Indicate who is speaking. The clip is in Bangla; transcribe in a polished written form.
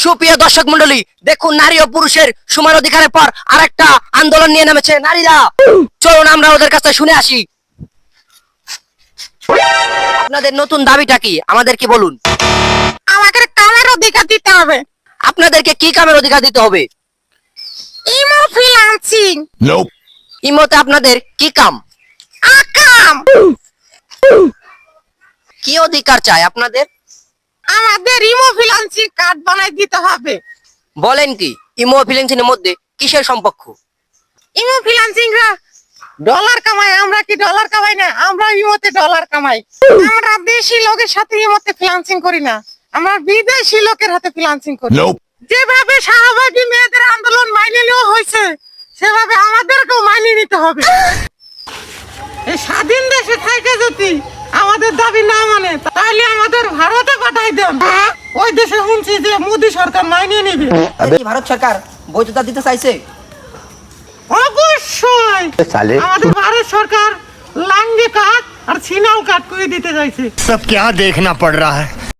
Speaker 1: সুপ্রিয় দর্শক মন্ডলী, দেখুন নারী ও পুরুষের সমান অধিকারের পর আরেকটা আন্দোলন নিয়ে নেমেছে নারীরা। চলুন আমরা ওদের কাছে শুনে আসি। আপনাদের নতুন দাবিটা কি আমাদেরকে বলুন।
Speaker 2: আমাদের কামের অধিকার দিতে হবে।
Speaker 1: আপনাদেরকে কি কামের অধিকার দিতে হবে?
Speaker 2: Imo freelancing.
Speaker 1: ইমোতে আপনাদের কি কাম?
Speaker 2: আকাম।
Speaker 1: কি অধিকার চাই আপনাদের?
Speaker 2: আমাদের ইমো ফ্রিল্যান্সিং কার্ড বানাই দিতে হবে।
Speaker 1: বলেন কি, ইমো ফ্রিল্যান্সিং এর মধ্যে কিসের সম্পর্ক?
Speaker 2: ইমো ফ্রিল্যান্সিং রা ডলার কামাই, আমরা কি ডলার কামাই না? আমরা ইমোতে ডলার কামাই। আমরা দেশি লোকের সাথে ইমোতে ফ্রিল্যান্সিং করি না, আমরা বিদেশি লোকের হাতে ফ্রিল্যান্সিং করি। যেভাবে শাহবাগী মেয়েদের আন্দোলন মাইনে নেওয়া হয়েছে, সেভাবে আমাদেরকেও মাইনে নিতে হবে। এই স্বাধীন দেশে থেকে যদি আমাদের দাবি না মানে, তাহলে আমাদের ভারতে পাঠাই দেন। ওই দেশে শুনছি যে মোদী সরকার মাইনে নিবে।
Speaker 1: কি ভারত সরকার বৈধতা দিতে চাইছে?
Speaker 2: অবশ্যই আমাদের ভারত সরকার লাঙ্গে কাট আর ছিনাও কাট করে দিতে চাইছে।
Speaker 3: सब क्या देखना पड़ रहा है।